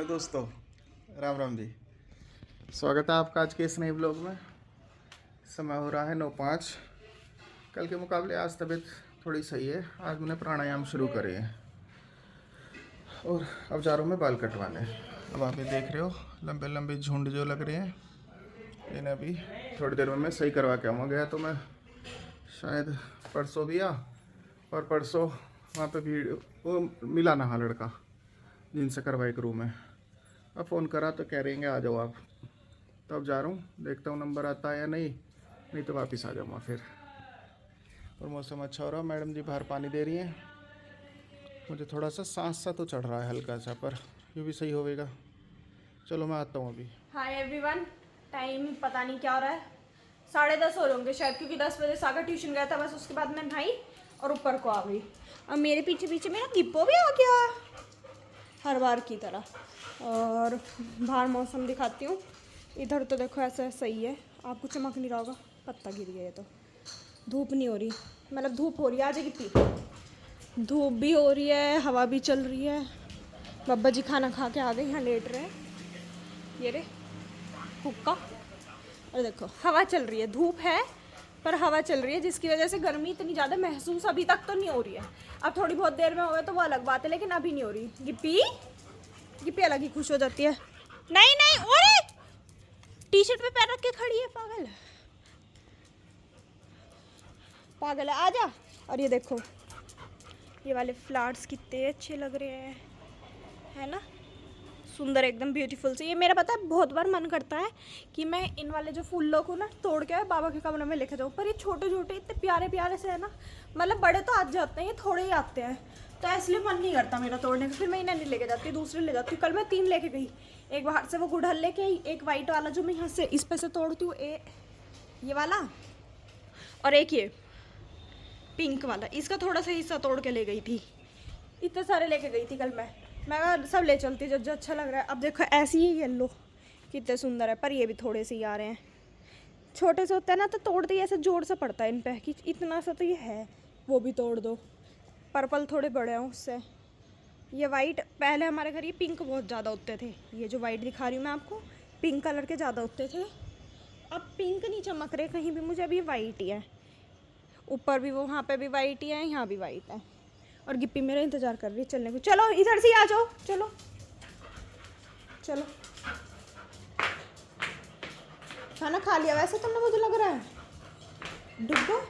दोस्तों, राम राम जी। स्वागत है आपका आज के इस नए ब्लॉग में। समय हो रहा है 9:05। कल के मुकाबले आज तबीयत थोड़ी सही है। आज मैंने प्राणायाम शुरू करे हैं और अब जा रहा हूँ मैं बाल कटवाने। अब आप ये देख रहे हो लंबे लंबे झुंड जो लग रहे हैं, इन्हें अभी थोड़ी देर में मैं सही करवा के आऊँगा। गया तो मैं शायद परसों भी और परसों वहाँ पे भीड़ वो मिला ना, हाँ, लड़का जिनसे करवाई करूँ मैं। अब फ़ोन करा तो कह रहे हैं आ जाओ आप। तब जा रहा हूँ, देखता हूँ नंबर आता है या नहीं तो वापस आ जाऊँगा फिर। और मौसम अच्छा हो रहा है, मैडम जी बाहर पानी दे रही हैं। मुझे थोड़ा सा सांस सा तो चढ़ रहा है हल्का सा, पर ये भी सही होएगा। चलो मैं आता हूँ अभी। हाय एवरीवन, टाइम पता नहीं क्या हो रहा है, 10:30 हो रहे होंगे शायद, क्योंकि 10 बजे सागर ट्यूशन गया था। बस उसके बाद मैं नहाई और ऊपर को आ गई। अब मेरे पीछे पीछे मेरा गिप्पो भी आ गया हर बार की तरह। और बाहर मौसम दिखाती हूँ। इधर तो देखो ऐसा सही है, आपको चमक नहीं रहा होगा, पत्ता गिर गया है। तो धूप नहीं हो रही, मतलब धूप हो रही है आज कितनी, धूप भी हो रही है, हवा भी चल रही है। बब्बा जी खाना खा के आ गए, यहाँ लेट रहे हैं। ये रे हुक्का, और देखो हवा चल रही है, धूप है पर हवा चल रही है, जिसकी वजह से गर्मी इतनी ज़्यादा महसूस अभी तक तो नहीं हो रही है। अब थोड़ी बहुत देर में होगा तो वो अलग बात है, लेकिन अभी नहीं हो रही। गिप्पी गिप्पी अलग ही खुश हो जाती है। नहीं नहीं, ओरे टी शर्ट पे पैर रख के खड़ी है, पागल पागल है, आजा। और ये देखो ये वाले फ्लावर्स कितने अच्छे लग रहे हैं, है ना, सुंदर एकदम ब्यूटीफुल से। ये मेरा पता है बहुत बार मन करता है कि मैं इन वाले जो फूलों को ना तोड़ के बाबा के कमरे में लेके जाऊँ, पर ये छोटे छोटे इतने प्यारे प्यारे से है ना, मतलब बड़े तो आ जाते हैं, ये थोड़े ही आते हैं, तो इसलिए मन नहीं करता मेरा तोड़ने का। फिर मैं इन्हें नहीं लेके जाती, दूसरे ले जाती हूँ। कल मैं 3 लेके गई, एक बाहर से वो गुड़हल लेके आई, एक वाइट वाला जो मैं यहाँ से इस पे से तोड़ती हूँ, ये वाला, और एक ये पिंक वाला, इसका थोड़ा सा हिस्सा तोड़ के ले गई थी। इतने सारे लेके गई थी कल मैं सब ले चलती जो जो अच्छा लग रहा है। अब देखो ऐसी ही येलो कितने सुंदर है, पर ये भी थोड़े से ही आ रहे हैं, छोटे से होते हैं ना, तो तोड़ते ही ऐसे जोर से पड़ता है इन पे कि इतना सा तो ये है, वो भी तोड़ दो। पर्पल थोड़े बड़े हैं उससे। ये वाइट, पहले हमारे घर ये पिंक बहुत ज़्यादा होते थे, ये जो वाइट दिखा रही हूँ मैं आपको, पिंक कलर के ज़्यादा होते थे। अब पिंक नहीं चमक रहे कहीं भी मुझे, अभी वाइट ही है, ऊपर भी वो, वहाँ पे भी वाइट ही है, यहाँ भी वाइट है। और गिप्पी मेरा इंतजार कर रही है चलने को। चलो इधर से आ जाओ, चलो चलो। खाना खा लिया वैसे तुमने, मुझे लग रहा है डुब्बो।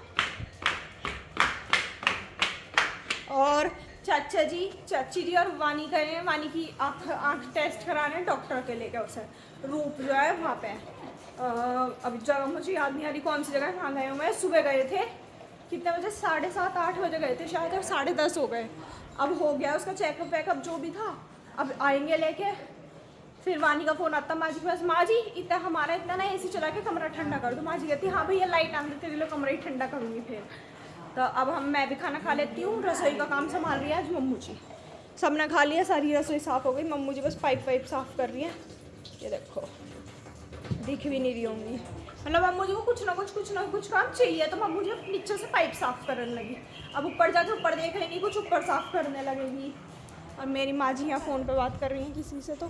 और चाची जी और वानी गए हैं, वानी की आँख टेस्ट कराने डॉक्टर के लेके, उसे रूप जो है वहाँ पे। अभी जगह मुझे याद नहीं आ रही कौन सी जगह, कहाँ गए हुए हैं। सुबह गए थे, कितने बजे, 7:30 8 बजे गए थे शायद, और 10:30 हो गए। अब हो गया उसका चेकअप वेकअप जो भी था, अब आएंगे लेके। फिर वानी का फ़ोन आता माँ जी के पास, माँ जी इतना हमारा इतना ना एसी चला के कमरा ठंडा कर दो। माँ जी कहती हाँ भैया लाइट आने तेरे लिए कमरा ही ठंडा करूँगी। फिर तो अब मैं भी खाना खा लेती हूँ, रसोई का काम संभाल रही है आज मम्मू जी। सबने खा लिया, सारी रसोई साफ़ हो गई, मम्मू जी बस पाइप साफ़ कर रही है। ये देखो दिख भी नहीं रही होंगी, मतलब मम्मू जी को कुछ ना कुछ काम चाहिए, तो मम्मू जी नीचे से पाइप साफ़ करने लगी। अब ऊपर जाके ऊपर देख लेंगी, कुछ ऊपर साफ़ करने लगेगी। और मेरी माँ जी यहाँ फ़ोन पे बात कर रही हैं किसी से, तो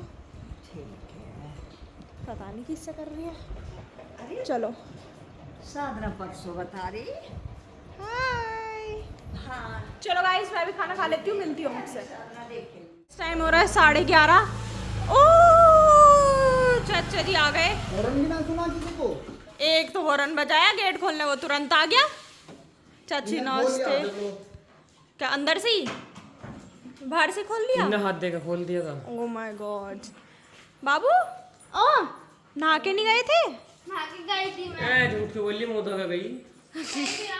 पता नहीं किससे कर रही है। चलो साधना परसों बता रही। हाय, हाँ चलो गाइस मैं भी खाना खा लेती हूँ, मिलती हूँ मुझसे। टाइम हो रहा है 11:30। ओ चाचा जी आ गए। हॉर्न भी ना सुना किसी को? एक तो हॉर्न बजाया, गेट खोलने वो तुरंत आ गया। चाची नमस्ते। क्या अंदर से ही, बाहर से खोल लिया? हाथ देकर खोल दिया था। Oh my God. बाबू ओ नहा के नहीं गए थे? झूठ के बोली, मुंह धो के गई।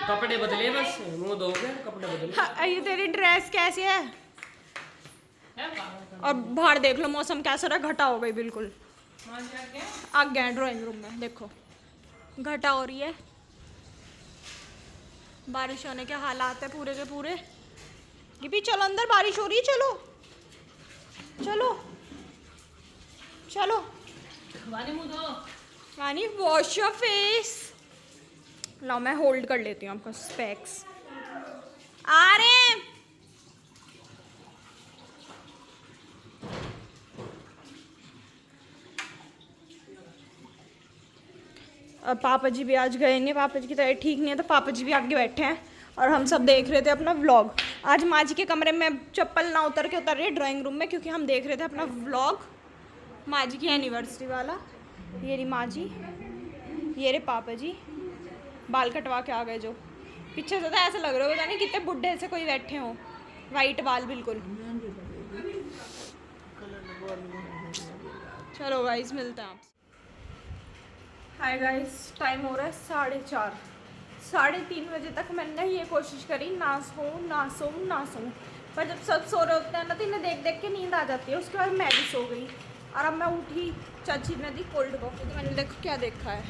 कपड़े बदले, बस मुंह धो के कपड़े बदले। हाँ, ये तेरी ड्रेस कैसी है? और बाहर देख लो मौसम कैसा रहा, घटा हो गई बिल्कुल। आ गए ड्राइंग रूम में, देखो घटा हो रही है, बारिश होने के हालात है पूरे के पूरे। ये भी चलो अंदर, बारिश हो रही है, चलो चलो चलो। वानी वॉश योर फेस। लो मैं होल्ड कर लेती हूँ आपका स्पेक्स। आ रहे हैं। पापा जी भी आज गए नहीं, पापा जी की तबीयत ठीक नहीं है, तो पापा जी भी आगे बैठे हैं और हम सब देख रहे थे अपना व्लॉग। आज माँ जी के कमरे में चप्पल ना उतर रही ड्राइंग रूम में, क्योंकि हम देख रहे थे अपना व्लॉग माँ जी की एनिवर्सरी वाला। ये रही माँ जी, ये रहे पापा जी, बाल कटवा के आ गए जो। पीछे से तो ऐसा लग रहा है पता नहीं कितने बुढ़े से कोई बैठे हों, वाइट बाल बिल्कुल। चलो गाइस मिलते हैं आपसे। हाय गाइस, टाइम हो रहा है 4:30। 3:30 बजे तक मैंने ये कोशिश करी ना सोऊं, पर जब सब सो रहे होते हैं ना तो इन्हें देख देख के नींद आ जाती है। उसके बाद मैं भी सो गई और अब मैं उठी, चाची ने दी कोल्ड कॉफ़ी। तो मैंने देखो क्या देखा है,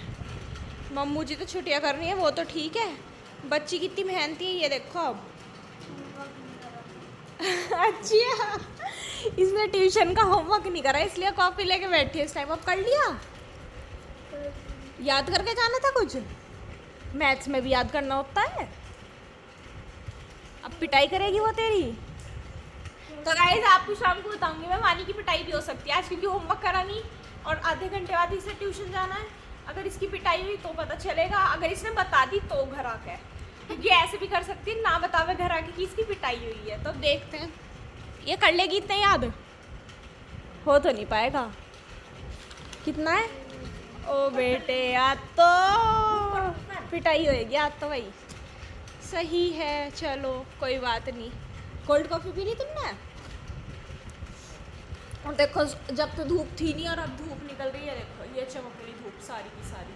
मम्मू जी तो छुट्टियाँ कर रही हैं, वो तो ठीक है, बच्ची कितनी मेहनती है ये देखो। अब अच्छा, इसने ट्यूशन का होमवर्क नहीं करा इसलिए कॉपी लेके बैठी है इस टाइम। अब कर लिया, याद करके जाना था कुछ, मैथ्स में भी याद करना होता है। अब पिटाई करेगी वो तेरी। तो गाइस आपको शाम को बताऊंगी मैं, मानी की पिटाई भी हो सकती है आज, क्योंकि होमवर्क करा नहीं और आधे घंटे बाद इसे ट्यूशन जाना है। अगर इसकी पिटाई हुई तो पता चलेगा, अगर इसने बता दी तो घर आके, क्योंकि ऐसे भी कर सकती है ना बतावे घर आके कि इसकी पिटाई हुई है। तो देखते हैं ये कर लेगी इतना याद, हो तो नहीं पाएगा। कितना है ओ बेटे, आज तो पिटाई होएगी आज तो भाई। सही है, चलो कोई बात नहीं। कोल्ड कॉफ़ी पी ली तुमने? और देखो जब तो धूप थी नहीं और अब धूप निकल रही है, देखो ये चमक रही धूप सारी की सारी।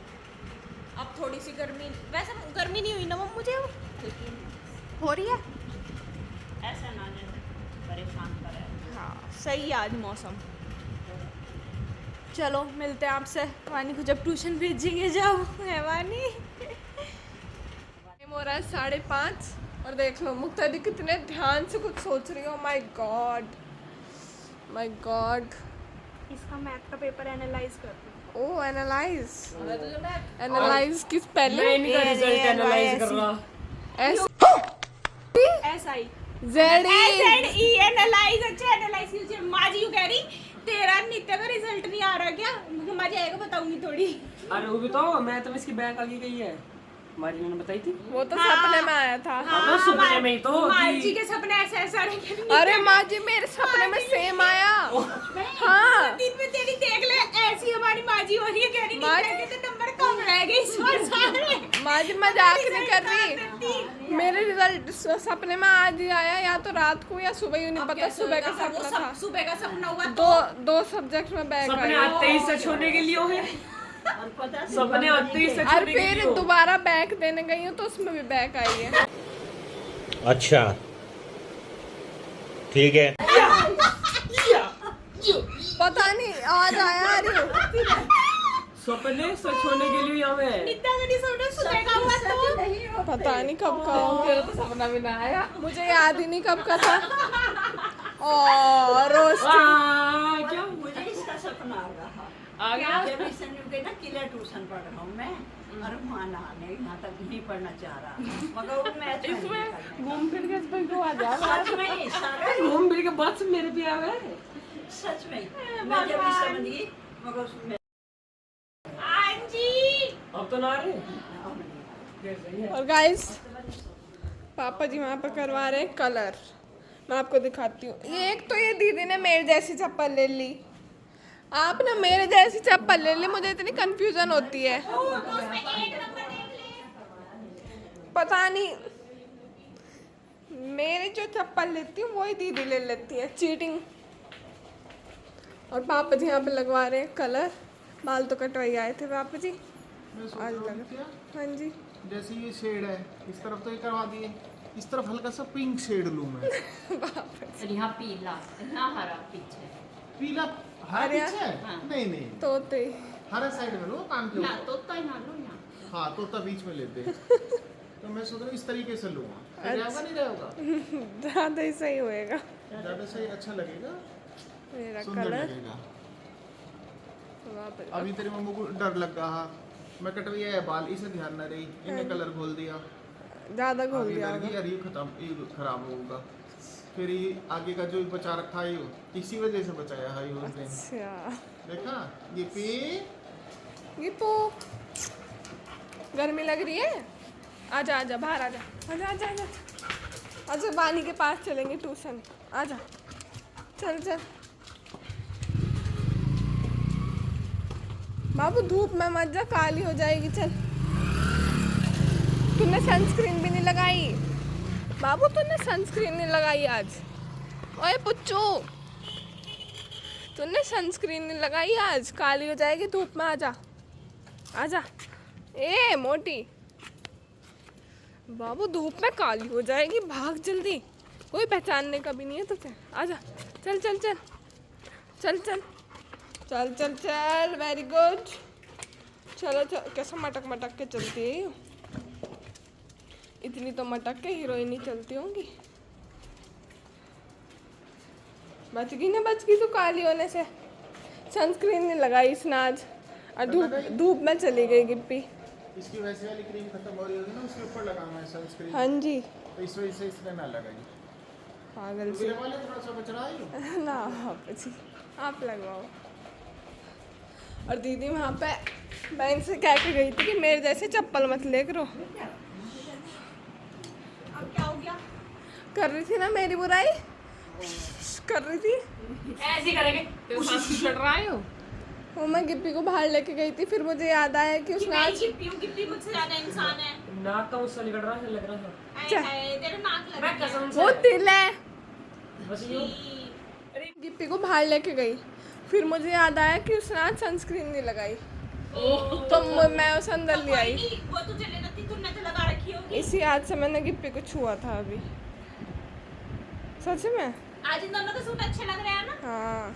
अब थोड़ी सी गर्मी, वैसे गर्मी नहीं हुई ना मुझे, हो रही है ऐसा ना जैसे परेशान करे। हाँ सही है आज मौसम। चलो मिलते हैं आपसे, वानी को जब ट्यूशन भेजेंगे जाओ है वानी। टाइम हो रहा है 5:30 और देख लो मुक्तादी कितने ध्यान से कुछ सोच रही हो। My God. इसका मैथ का पेपर एनालाइज करते हैं। ओ एनालाइज की स्पेलिंग मैं इनका रिजल्ट एनालाइज कर रहा। SI ZE analyse. अच्छा एनालाइज कीजिए। माँ जी यूँ कह रही तेरा नित्य का रिजल्ट नहीं आ रहा क्या? माँ जी आएगा बताऊंगी थोड़ी। अरे वो बताओ, मैं तो इसकी बैग आगे गई है, मारी ने बताई थी। वो तो सपने में आया था। हाँ, सपने में ही तो माँ कि- जी के सपने ऐसे आ रहे हैं। अरे माँ जी मेरे सपने में सेम आया। हाँ दिन में तेरी देख ले, ऐसी हमारी माँ जी हो रही है, कह रही माँ नित्या के तो नंबर कम रह गए इस बार सारे। माँ जी मजाक नहीं कर रही, मेरे रिजल्ट सपने में आज ही आया, या तो रात को या सुबह ही नहीं पता। सुबह का सपना था, सुबह का सपना हुआ। दो सब्जेक्ट में बैक सपने आया आते ही सच होने के लिए है। और पता नहीं सपने आते ही सच और होने के फिर लिए। दोबारा बैक देने गई हूँ तो उसमें भी बैक आई है। अच्छा ठीक है। पता नहीं आज आया। अरे सपने सच होने के लिए हमें। नित्या का नहीं सपना सुबह का हुआ तो पता नहीं कब का हो, तेरा तो सपना भी ना आया, मुझे याद ही नहीं कब का था। और रोज क्या मुझे इसका सपना आ रहा। आ गया। जब इस के ना किला ट्यूशन पढ़ रहा हूँ मैं, और वहाँ नहाने यहाँ तक नहीं पढ़ना चाह रहा, मगर वो मैथ में नहीं करना। घूम फिर के इस पे क्यों आ जा। सच में ही सारा घूम फिर के बाद से मेरे भी आवे। सच में ही। मैं जब इस समझी मगर उसमें अब तो ना रहे। और गाइस पापा जी वहाँ पर करवा रहे हैं कलर, मैं आपको दिखाती हूँ। ये एक तो ये दीदी ने मेरे जैसी चप्पल ले ली, आप ना मेरे जैसी चप्पल ले ली, मुझे इतनी कंफ्यूजन होती है। पता नहीं मेरी जो चप्पल लेती हूँ वही दीदी ले लेती है, चीटिंग। और पापा जी यहाँ पे लगवा रहे हैं कलर, बाल तो कटवाई आए थे पापा जी आज लगा। हाँ जी जैसे ये शेड है इस तरफ तो ये करवा दिए, इस तरफ हल्का सा पिंक शेड लूँ मैं। और यहाँ पीला ना हरा पीछे पीला हरा अरे पीछे है? नहीं नहीं, तोते हरा साइड में लो कान के ना ऊपर। तो ही ना लो यहाँ। हाँ तोता बीच में लेते हैं। तो मैं सोच रहा हूँ इस तरीके से लूँगा, रहेगा नहीं रहेगा, ज़्यादा ही सही होएगा ज़्यादा सही अच्छा लगेगा, मेरा सुंदर कलर। लगेगा। वहाँ पर अभी तेरी मम्मी को डर लग रहा, मैं कटविया है बाल, इसे ध्यान न रही, इन्हें कलर घोल दिया, ज़्यादा घोल अभी दिया लग गई, होगा। अरे ये खत्म, ये खराब होगा। फिर ये आगे का जो बचा रखा है इसी वजह से बचाया है उस दिन। अच्छा देखा ये पे ये पो गर्मी लग रही है? आजा आजा बाहर आजा आजा आजा आजा आजा बानी के पास चलेंगे ट्यूशन। आजा चल चल बाबू, धूप में मत जा, काली हो जाएगी। चल, तूने सनस्क्रीन भी नहीं लगाई बाबू, तूने सनस्क्रीन नहीं लगाई आज। ओए पुच्चू, तूने सनस्क्रीन नहीं लगाई आज, काली हो जाएगी धूप में। आजा आजा ए मोटी बाबू, धूप में काली हो जाएगी, भाग जल्दी, कोई पहचानने का भी नहीं है तुझे। आजा चल चल चल चल चल चल चल चल, वेरी गुड। चलो चल, कैसा मटक मटक के चलती है ये, इतनी तो मटक के हीरोइन ही चलती होंगी। बच गई ना, बच गई तो काली होने से। सनस्क्रीन नहीं लगाई इसने आज, और धूप में चली गई गिप्पी। इसकी वैसे वाली क्रीम खत्म हो रही होगी ना, उसके ऊपर लगाना है सनस्क्रीन। हाँ जी, तो इस वजह से इसने ना लगाई। पागल से वाले थोड़ा सा बच रहा है ना, आप लगवाओ। और दीदी वहाँ पे मैं इनसे कह के गई थी कि मेरे जैसे चप्पल मत ले करो। अब क्या हो गया? कर रही थी ना मेरी बुराई, कर रही थी। ऐसे करेंगे लड़ रहा है वो मैं गिप्पी को बाहर लेके गई थी, फिर मुझे याद आया कि उसने आज गिप्पी मुझसे ज्यादा इंसान है। नाक का मुझसे निकल रहा है, लग रहा है। तेरा नाक लग मैं कसम से वो तिल है। बस यूं गिप्पी को बाहर लेके गई, फिर मुझे याद आया कि उसने आज सनस्क्रीन नहीं लगाई, तो मैं उसे अंदर ले आई। वो तुझे ले रखी, तूने तो लगा रखी होगी। इसी याद से मैंने गिप्पी को छुआ था अभी, सच में। आज इन दोनों के सूट अच्छे लग रहे हैं ना। हाँ,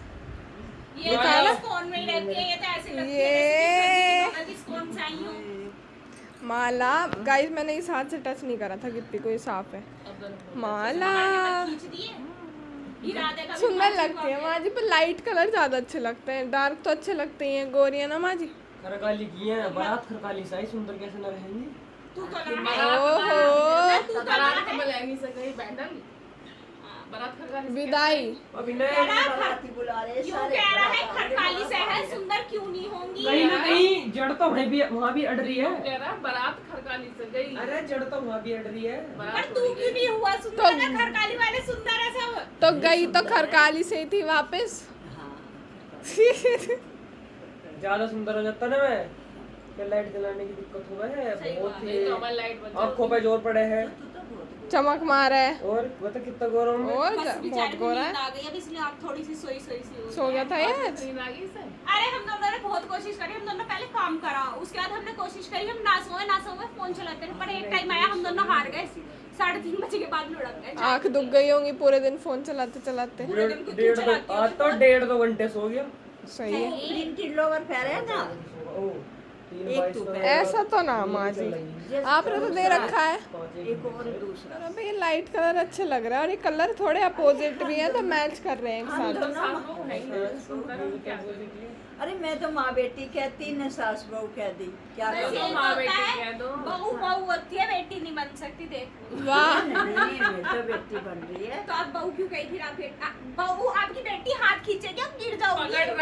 ये दिखा ना। कौन में रहती है, ये तो ऐसे लगती ये है जैसे किसी कौन चाहिए हो। माला गाइस, मैंने इस हाथ से टच नहीं करा था गिप्पी को, ये साफ है। माला खींच दिए, गिरा देगा। सुंदर लगती है माँ जी, पर लाइट कलर ज्यादा अच्छे लगते हैं, डार्क तो अच्छे लगते ही हैं। गोरी है ना माँ जी। खरकाली की है, बारात खरकाली साई सुंदर कैसे न रहेंगी। तू तो ओहो, तू तो लगा विदाई। अभी नए बाराती बुला रहे यूं सारे। कह रहा है खरकाली से है, सुंदर क्यों नहीं होंगी? कहीं ना कहीं जड़ तो वहाँ भी अड़ रही है। बारात खरकाली से गई। अरे जड़ तो वहाँ भी अड़ रही है। पर तू क्यों नहीं हुआ सुंदर? ना खरकाली वाले सुंदर है सब। तो गई तो खरकाली से ही थी वापस। ज्यादा सुंदर हो जाता ना मैं, क्या लाइट जलाने की दिक्कत हुआ है बहुत ही, आँखों पे जोर पड़े है चमक मार है। और वो तो कितना गौरव है। और बस बहुत बेचारे को गोरा नींद है, आ गई, अब इसलिए आप थोड़ी सी सोई सी हो सो गया था ये। अरे हम दोनों ने बहुत कोशिश करी, हम दोनों पहले काम करा, उसके बाद हमने कोशिश करी हम ना सोए फोन चलाते रहे, पर एक टाइम आया हम दोनों हार गए। 3:30 बजे के बाद लुढ़क गए। आंख दुख गई होंगी पूरे दिन फोन चलाते चलाते। आज तो 1.5-2 घंटे सो गया। सही है, प्रिंटेड लोवर पहने ना, ओ, 3-22 ऐसा तो ना माँ जी, आपने तो दे रखा है। एक और दूसरा। और अबे ये लाइट कलर अच्छे लग रहा है, और ये कलर थोड़े अपोजिट भी है, तो मैच कर रहे हैं एक हम साथ। दोनों अरे मैं तो माँ बेटी कहती न सास बहू कह दी, क्या करूं? बहू बहू होती है, बेटी नहीं बन सकती। देख वाह, नहीं मैं तो बेटी बन रही है। तो आप बहू क्यों कही फिर? आप बहू आपकी बेटी हाथ खींचेगी, आप गिर जाओगी। अगर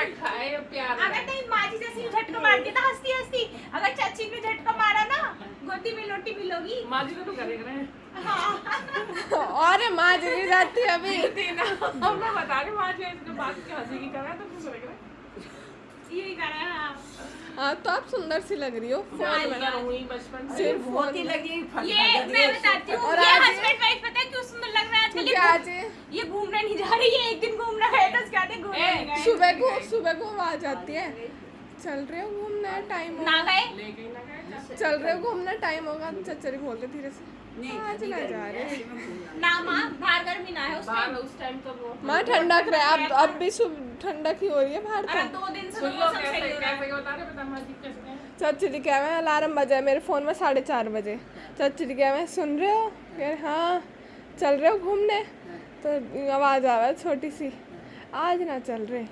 नहीं माँ जी जैसे झटका मार दिया था हंसती हंसती, अगर चाची ने झटका मारा ना, गोदी में लोटी मिलोगी। और माँ जी भी जाती है अभी। यही कर रहा है। हाँ, तो आप सुंदर सी लग रही हो फोन में, सिर्फ बहुत ही लगी ये मैं बताती हूँ, और ये आज- हस्बैंड वाइफ पता है क्यों सुंदर लग रहा है आजकल? क्योंकि आज ये घूमने नहीं जा रही है, एक दिन घूमना है तो उसके बाद घूमने नहीं गए। सुबह को आवाज आती है, चल रहे हो घूमना, टाइम ना होगा, गए चल रहे हो घूमना, टाइम होगा। चचरी बोलते धीरे से, आज ना जा रहे। ना माँ, बाहर गर्मी ना है उस टाइम तो वो। माँ ठंडक रहे, अब भी ठंडक ही हो रही है बाहर अरे तो। 2 दिन से तो मौसम सही हो रहा है। चाची जी कह रहे हैं अलार्म बजा है मेरे फ़ोन में 4:30 बजे। चाची जी कह रहे हैं सुन रहे हो? कह रहे हाँ, चल रहे हो घूमने? तो आवाज़ आ रहा है छोटी सी, आज ना चल रहे,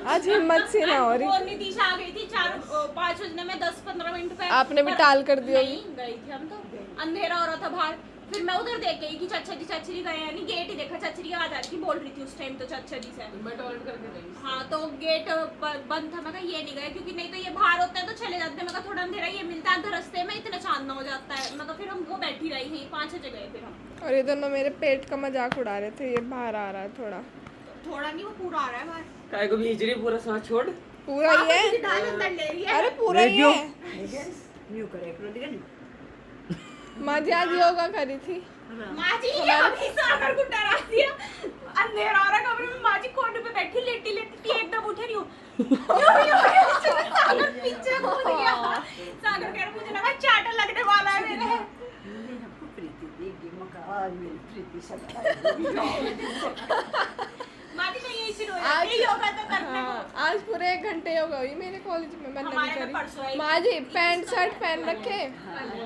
आज हिम्मत सी ना हो रही। वो नितिशा आ गई थी 4-5 बजने में 10-15 मिनट पे। आपने भी टाल कर दी होगी। नहीं गई थी हम तो, अंधेरा हो रहा था बाहर, फिर मैं उधर देख गई कि चाचा जी गए हैं नहीं, गेट ही देखा, चाचा जी आवाज आ रही थी, बोल रही थी उस टाइम तो चाचा जी से मैं टॉयलेट करके गई। हाँ तो गेट बंद था, मैं कहा ये नहीं गए क्योंकि नहीं तो ये बाहर होता है तो चले जाते हैं, मैं कहा थोड़ा अंधेरा ये मिलता है रास्ते में, इतना चांदना हो जाता है, मैं कहा फिर हम वो बैठी रही हैं 5-6 जगह फिर हम। और ये दोनों मेरे पेट का मजाक उड़ा रहे थे, ये बाहर आ रहा है थोड़ा, थोड़ा नहीं वो पूरा आ रहा है बाहर, काय को भी हिजरी पूरा सांस छोड़। पूरा ही है। दाल अंदर ले रही है। अरे पूरा ही है। न्यू करे करो दिया नहीं माँ जी आज योगा करी थी। माँ जी ये अभी सागर को डरा दिया, अंधेरा हो रहा कमरे में, माँ जी कोने पे बैठी लेटी लेटी एकदम उठे नहीं हो सागर पीछे हो गया, सागर कह रहा मुझे लगा चाटा लगने वाला है मेरे। हमको प्रीति देगी मका आज मेरी प्रीति सब माँ जी मैं यही शुरू हो आज जाती है योगा तो करने को। हाँ, आज पूरे 1 घंटे योगा हुई मेरे कॉलेज में, मैंने हमारे नहीं में परसों करी। आई माँ जी पैंट शर्ट पहन रखे,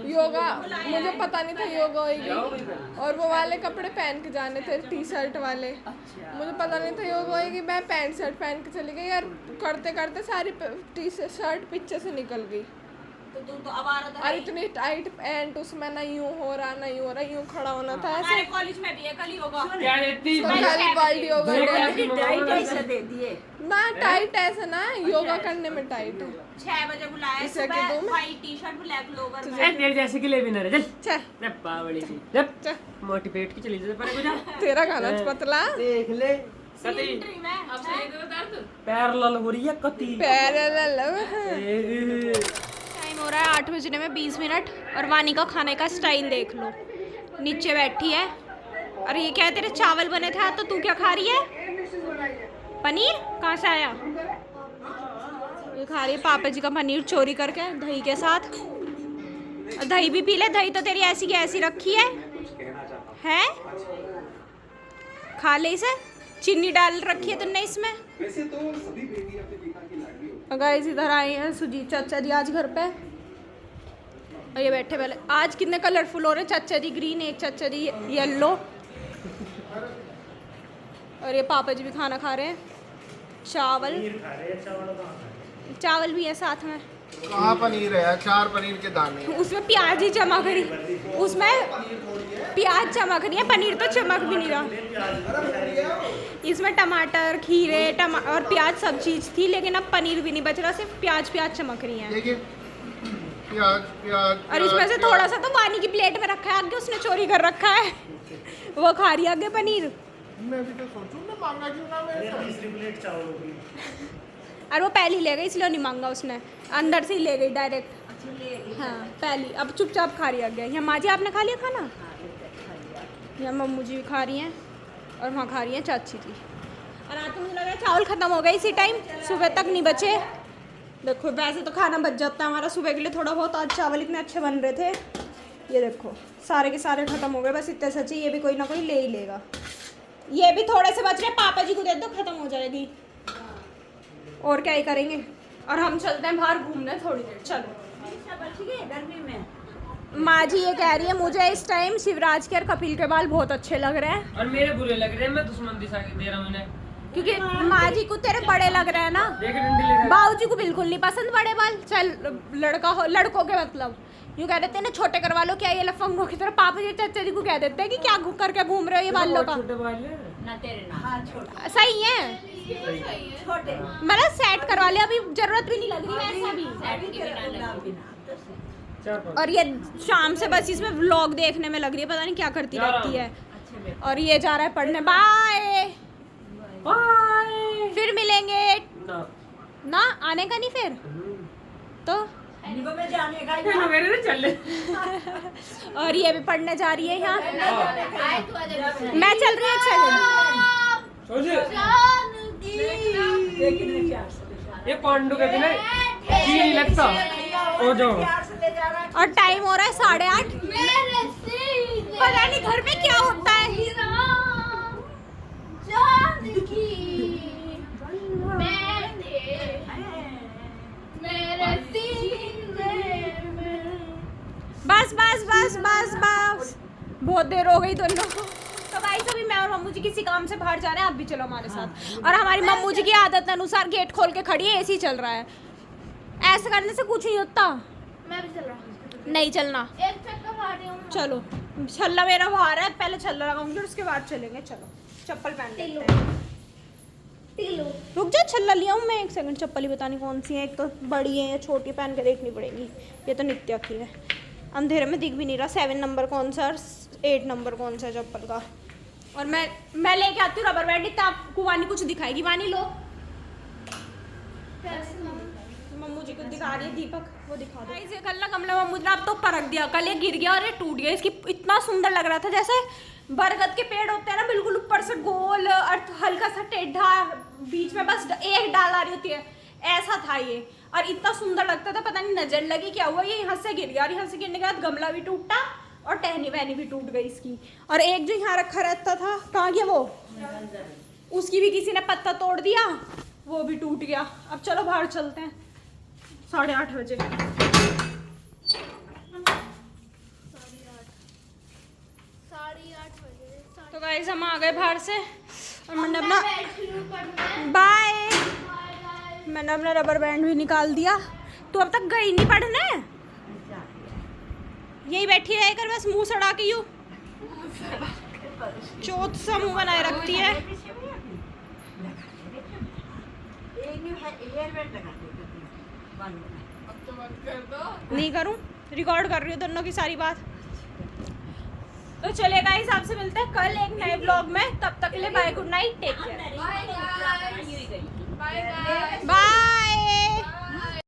योगा मुझे पता नहीं था योगा होगी, और वो वाले कपड़े पहन के जाने थे टी शर्ट वाले, मुझे पता नहीं था योगा होगी, मैं पैंट शर्ट पहन के चली गई और करते करते सारी टी शर्ट पीछे से निकल गई। तो तू तो अब आ रहा था और इतनी टाइट पैंट उसमें ना यूं हो रहा यूं खड़ा होना था ऐसे। हमारे कॉलेज में भी है कल योगा। क्या देती तो खाली वर्ल्ड योगा डे। टाइट ऐसा दे दिए ना टाइट ऐसा ना, योगा करने में टाइट है। 6 बजे बुलाया है इसे के सुबह, दो में? व्हाइट टी-शर्ट ब्लैक लोवर में। ए तेरे जैसे के लिए भी ना रे, चल चल चल पावड़ी सी जब चल, मोटी पेट की चली जाए पर कुछ तेरा खाना पतला देख ले कती Entry में अब पैर लाल हो रही है कती पैर लल टाइम हो रहा है 8 बजने में 20 मिनट, और वानी का खाने का स्टाइल देख लो, नीचे बैठी है। और ये क्या है, तेरे चावल बने थे तो तू क्या खा रही है? पनीर कहाँ से आया? ये खा रही है पापा जी का पनीर चोरी करके दही के साथ। और दही भी पी ले, दही तो तेरी ऐसी की ऐसी रखी है? खा ले इसे, चीनी डाल रखी है तुमने इसमें। गाइस इधर आए हैं सुजीत चाचा जी आज घर पे, और ये बैठे पहले। आज कितने कलरफुल हो रहे हैं, चाचा जी ग्रीन, एक चाचा जी येलो, और ये पापा जी भी खाना खा रहे हैं। चावल भी है साथ में। कहाँ पनीर है? 4 पनीर के दाने। उसमें प्याज ही चमक रही, उसमें प्याज चमक रही है, पनीर तो चमक भी नहीं रहा। इसमें टमाटर खीरे और प्याज सब चीज़ थी, लेकिन अब पनीर भी नहीं बच रहा, सिर्फ प्याज चमक रही है। देखिए प्याज और इसमें से थोड़ा सा तो वानी की प्लेट में रखा है, आगे उसने चोरी कर रखा है, वो खा रही है आगे पनीर। मैं भी तो सोचूं मैं मांगा क्यों ना, मैं और वो पहले ही ले गई इसलिए नहीं मांगा उसने, अंदर से ही ले गई डायरेक्ट। हाँ पहली, अब चुपचाप खा रही है आगे। यहाँ माँ जी आपने खा लिया खाना? यहाँ मम्मू जी भी खा रही हैं, और वहाँ खा रही हैं चाची जी। और रात को मुझे लग रहा है चावल ख़त्म हो गए इसी टाइम, सुबह तक नहीं बचे। देखो वैसे तो खाना बच जाता है हमारा सुबह के लिए थोड़ा बहुत, आज चावल इतने अच्छे बन रहे थे। ये देखो सारे के सारे ख़त्म हो गए, बस इतने सच्चे, ये भी कोई ना कोई ले ही लेगा। ये भी थोड़े से बच रहे, पापा जी को दे दो ख़त्म हो जाएगी, और क्या ही करेंगे। और हम चलते हैं बाहर घूमने थोड़ी देर, चलो। गर्मी में माँ जी ये कह रही है मुझे इस टाइम शिवराज के और कपिल के बाल बहुत अच्छे लग रहे हैं, और मेरे बुरे लग रहे हैं, मैं दुश्मन दिशा दे रहा हूं उन्हें, क्योंकि माँ जी को तेरे बड़े लग रहे हैं ना, देख डंडी ले बाबू जी को बिल्कुल नहीं पसंद बड़े बाल। चल लड़का हो, लड़कों के मतलब यूँ कह देते हैं ना छोटे करवा लो, क्या ये लफंगों की तरह। पापा जी चाचा जी को कह देते हैं कि क्या करके घूम रहे हो ये बालों का। छोटे बाल है ना तेरे ना, हाँ छोटे सही है, छोटे मतलब सेट करवा लिया, अभी जरूरत भी नहीं लग रही वैसा भी। चार पांच और ये शाम से बस इसमें व्लॉग देखने में लग रही है, पता नहीं क्या करती रहती है। और ये जा रहा है पढ़ने। बाय बाय फिर मिलेंगे ना ना, आने का नहीं फिर तो। निगो में जाने का ये तो मेरे से चल ले और ये भी पढ़ने जा रही है यहाँ, मैं चल रही हूँ 1 सेकंड। सोच कितने प्यार से ये पांडु के बिना जी नहीं लगता। ओ जाओ प्यार से ले जा रहा है। और टाइम हो रहा है 8:30। पता नहीं घर में क्या होता है। बस बस बस बस बस, बहुत देर हो गई दोनों को। तो भाई अभी मैं और मम्मू जी किसी काम से बाहर जा रहे हैं, आप भी चलो हमारे साथ। और हमारी मम्मू जी की आदत अनुसार गेट खोल के खड़ी है, एसी चल रहा है, ऐसे करने से कुछ नहीं होता। मैं भी चल रहा हूँ, नहीं चलना, एक चक्कर मार रही हूँ। चलो। छल्ला मेरा वो आ रहा है, पहले छल्ला लगाऊंगी और उसके बाद चलेंगे। चलो चप्पल पहन लेते हैं। रुक जा, छल्ला लिया हूँ मैं, एक सेकंड। चप्पल ही पता नहीं कौन सी है, एक तो बड़ी है या छोटी, पहन के देखनी पड़ेगी। ये तो नित्या की है, अंधेरे में दिख भी नहीं रहा 7 नंबर कौन सा और 8 नंबर कौन सा है चप्पल का। और मैं लेके आती हूँ रबर बैंड, इतना आपको वानी कुछ दिखाएगी। वानी लो, मम्मू जी को दिखा रही है, दीपक वो दिखा दो। ये कल ना गमला मम्मू ने अब तो परख दिया, कल ये गिर गया और ये टूट गया। इसकी इतना सुंदर लग रहा था, जैसे बरगद के पेड़ होते हैं ना, बिल्कुल ऊपर से गोल और हल्का सा टेढ़ा, बीच में बस एक डाल आ रही होती है, ऐसा था ये। और इतना सुंदर लगता था, पता नहीं नजर लगी क्या हुआ, ये यहाँ से गिर गया। और यहाँ से गिरने के बाद गमला भी टूटा और टहनी वहनी भी टूट गई इसकी। और एक जो यहाँ रखा रहता था, कहाँ गया वो, उसकी भी किसी ने पत्ता तोड़ दिया, वो भी टूट गया। अब चलो बाहर चलते हैं, 8:30 बजे। तो गाइस हम आ गए बाहर से और मैंने अपना बाय मैंने अपना रबर बैंड भी निकाल दिया। तू अब तक गई नहीं पढ़ने, यही बैठी रह कर बस मुंह सड़ा के यूं चोट सा मुंह बनाए रखती है। नहीं करूं, रिकॉर्ड कर रही हूँ दोनों की सारी बात। तो चलेगा, इस हिसाब से मिलते हैं कल एक नए ब्लॉग में। तब तक के लिए bye, good night, take care, bye.